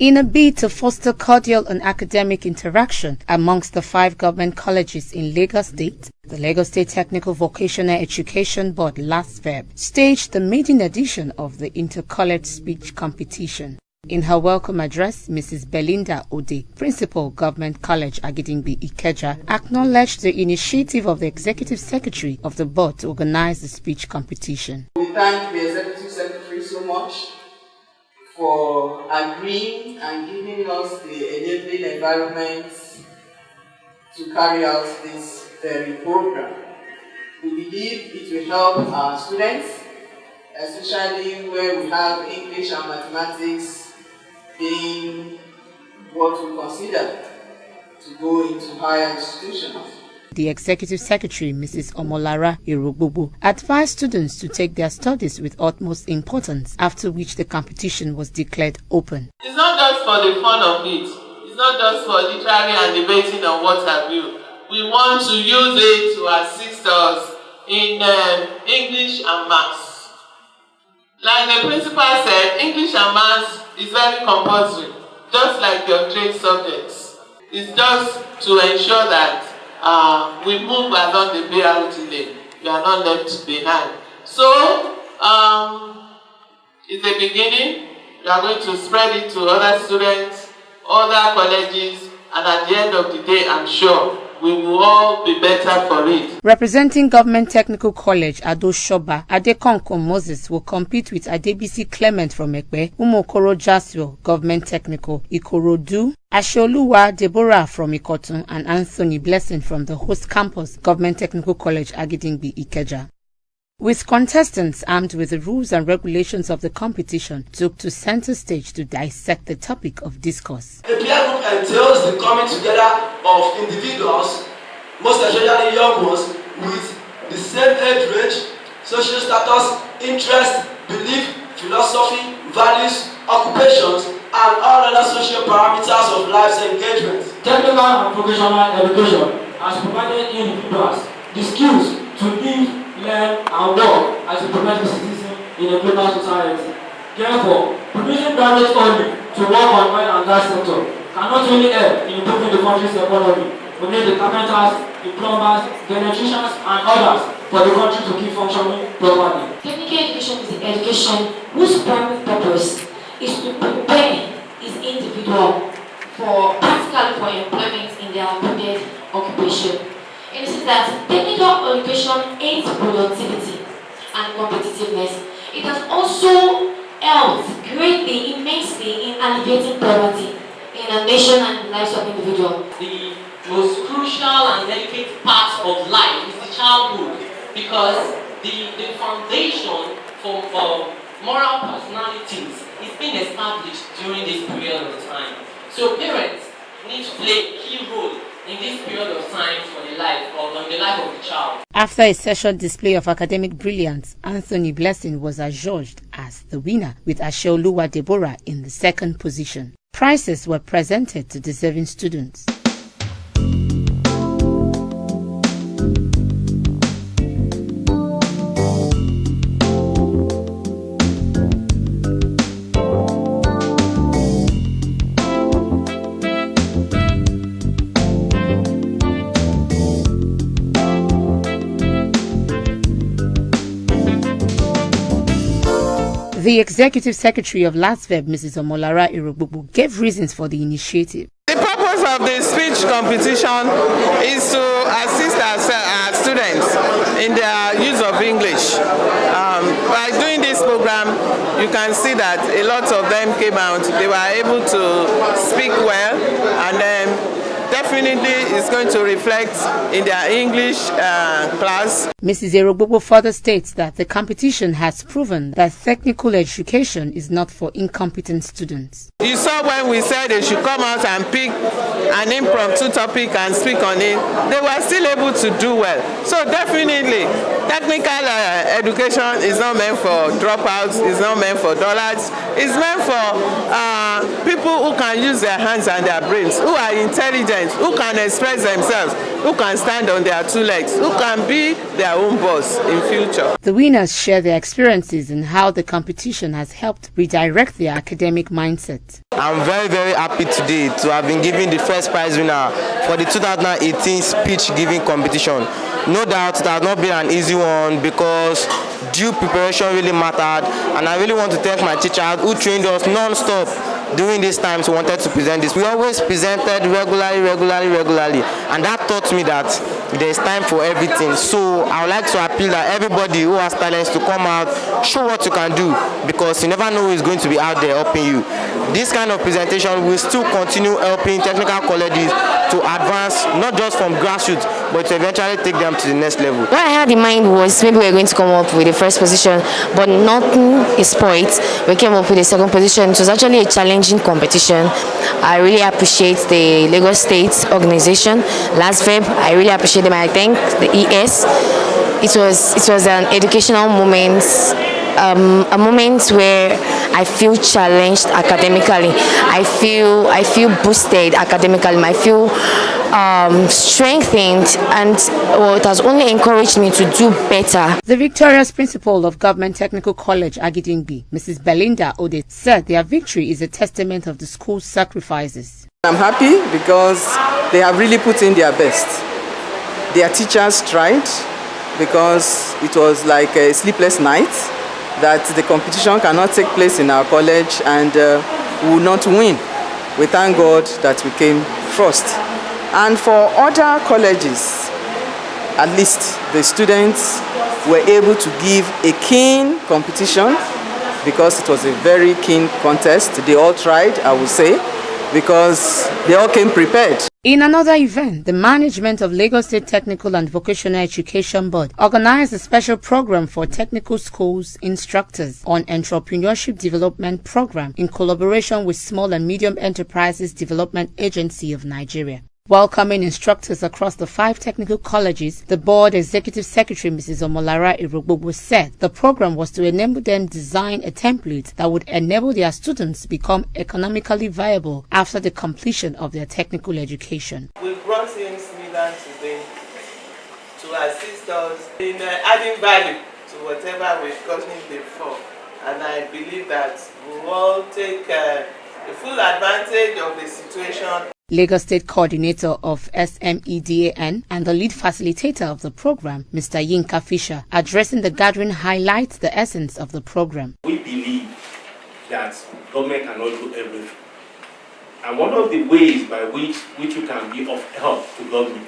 In a bid to foster cordial and academic interaction amongst the 5 government colleges in Lagos State, the Lagos State Technical Vocational Education Board Lastveb staged the maiden edition of the Inter-College Speech Competition. In her welcome address, Mrs. Belinda Ode, Principal, Government College Agidingbi Ikeja, acknowledged the initiative of the Executive Secretary of the board to organize the speech competition. We thank the Executive Secretary so much for agreeing and giving us the enabling environment to carry out this very program. We believe it will help our students, especially where we have English and mathematics being what we consider to go into higher institutions. The Executive Secretary, Mrs. Omolara Irogbobo, advised students to take their studies with utmost importance, after which the competition was declared open. It's not just for the fun of it. It's not just for literary and debating and what have you. We want to use it to assist us in English and Maths. Like the principal said, English and Maths is very compulsory, just like your trade subjects. It's just to ensure that we move along the BRT lane. We are not left behind. So, it's a beginning. We are going to spread it to other students, other colleges, and at the end of the day, I'm sure we will all be better for it. Representing Government Technical College, Ado Shoba, Adekonko Moses will compete with Adebisi Clement from Ekpe, Umokoro Jasio, Government Technical, Ikorodu, Asheoluwa Deborah from Ikotun, and Anthony Blessing from the host campus, Government Technical College, Agidingbi Ikeja. With contestants armed with the rules and regulations of the competition, took to center stage to dissect the topic of discourse. A peer group entails the coming together of individuals, most especially young ones, with the same age range, social status, interest, belief, philosophy, values, occupations, and all other social parameters of life's engagement. Technical and vocational education has provided individuals the skills to live, learn, and work as a productive citizen in a global society. Therefore, producing graduates only to work on oil and gas sector cannot only help in improving the country's economy, we need the carpenters, the plumbers, the electricians, and others for the country to keep functioning properly. Technical education is the education whose primary purpose is to prepare each individual practically for employment in their appropriate occupation. It is that technical education aids productivity and competitiveness. It has also helped greatly, immensely in alleviating poverty in a nation and the lives of individuals. The most crucial and delicate part of life is the childhood, because the foundation for moral personalities is being established during this period of time. So parents need to play a key role in this period of time for the life of the child. After a session display of academic brilliance, Anthony Blessing was adjudged as the winner, with Asheoluwa Deborah in the second position. Prizes were presented to deserving students. The Executive Secretary of Lastveb, Mrs. Omolara Irogbobo, gave reasons for the initiative. The purpose of the speech competition is to assist our students in their use of English. By doing this program, you can see that a lot of them came out. They were able to speak well, and then definitely it's going to reflect in their English class. Mrs. Irogbobo further states that the competition has proven that technical education is not for incompetent students. You saw when we said they should come out and pick an impromptu topic and speak on it, they were still able to do well. So definitely, technical education is not meant for dropouts, it's not meant for dullards, it's meant for people who can use their hands and their brains, who are intelligent, who can express themselves, who can stand on their 2 legs, who can be their own boss in future. The winners share their experiences and how the competition has helped redirect their academic mindset. I'm very, very happy today to have been given the first prize winner for the 2018 speech giving competition. No doubt it has not been an easy one because due preparation really mattered, and I really want to thank my teachers who trained us non-stop during these times we wanted to present this. We always presented regularly, and that taught me that there is time for everything. So I would like to appeal that everybody who has talents to come out, show what you can do, because you never know who is going to be out there helping you. This kind of presentation will still continue helping technical colleges to advance, not just from grassroots, but to eventually take them to the next level. What I had in mind was maybe we're going to come up with the first position, but nothing is spoiled. We came up with the second position. It was actually a challenging competition. I really appreciate the Lagos State organization, Lastveb. I really appreciate them. I thank the ES. It was an educational moment. A moment where I feel challenged academically. I feel boosted academically. I feel strengthened, and it has only encouraged me to do better. The victorious principal of Government Technical College Agidingbi, Mrs. Belinda Ode, said their victory is a testament of the school's sacrifices. I'm happy because they have really put in their best. Their teachers tried because it was like a sleepless night that the competition cannot take place in our college and we will not win. We thank God that we came first. And for other colleges, at least the students were able to give a keen competition because it was a very keen contest. They all tried, I would say, because they all came prepared. In another event, the management of Lagos State Technical and Vocational Education Board organized a special program for technical schools instructors on entrepreneurship development program in collaboration with Small and Medium Enterprises Development Agency of Nigeria. Welcoming instructors across the 5 technical colleges, the board executive secretary Mrs. Omolara Irogbobo said the program was to enable them design a template that would enable their students to become economically viable after the completion of their technical education. We brought in Smilan today to assist us in adding value to whatever we've gotten before, and I believe that we will all take the full advantage of the situation. Lagos State Coordinator of SMEDAN and the lead facilitator of the program, Mr. Yinka Fisher, addressing the gathering, highlights the essence of the program. We believe that government cannot do everything. And one of the ways by which you can be of help to government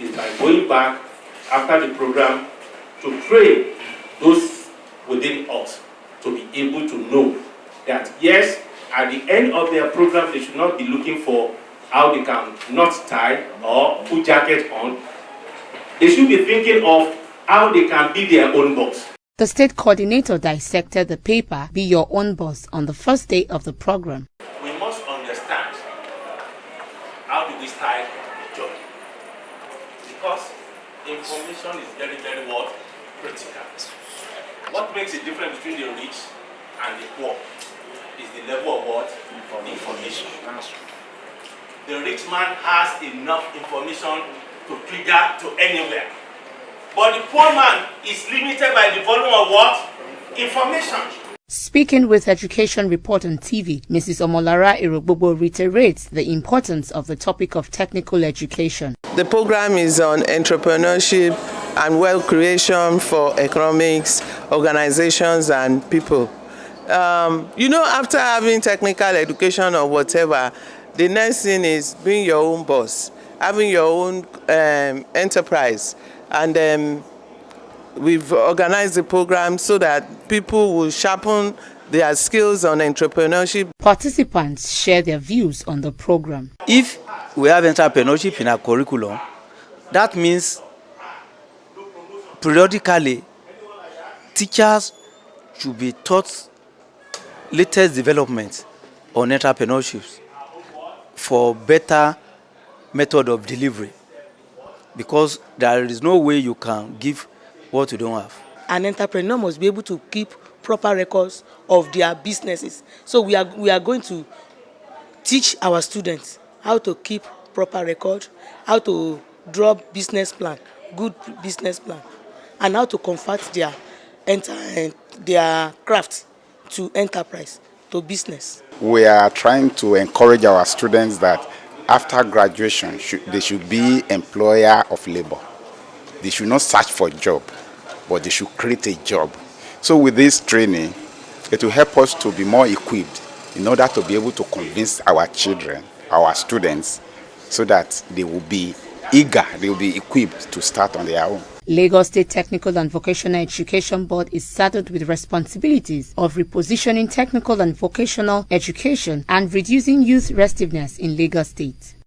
is by going back after the program to train those within us to be able to know that, yes, at the end of their program, they should not be looking for how they can not tie or put jacket on. They should be thinking of how they can be their own boss. The state coordinator dissected the paper, Be Your Own Boss, on the first day of the program. We must understand how do we start the job. Because information is very, very critical. What makes a difference between the rich and the poor is the level of what? Information. The rich man has enough information to trigger to anywhere. But the poor man is limited by the volume of what? Information. Speaking with Education Report on TV, Mrs. Omolara Irogbobo reiterates the importance of the topic of technical education. The program is on entrepreneurship and wealth creation for economics, organizations and people. After having technical education or whatever, the next thing is being your own boss, having your own enterprise. And we've organized the program so that people will sharpen their skills on entrepreneurship. Participants share their views on the program. If we have entrepreneurship in our curriculum, that means periodically teachers should be taught latest developments on entrepreneurship for better method of delivery, because there is no way you can give what you don't have. An entrepreneur must be able to keep proper records of their businesses. So we are going to teach our students how to keep proper record, how to draw business plan, good business plan. and how to convert their craft to enterprise, to business. We are trying to encourage our students that after graduation, they should be employer of labor. They should not search for a job, but they should create a job. So with this training, it will help us to be more equipped in order to be able to convince our children, our students, so that they will be eager, they will be equipped to start on their own. Lagos State Technical and Vocational Education Board is saddled with responsibilities of repositioning technical and vocational education and reducing youth restiveness in Lagos State.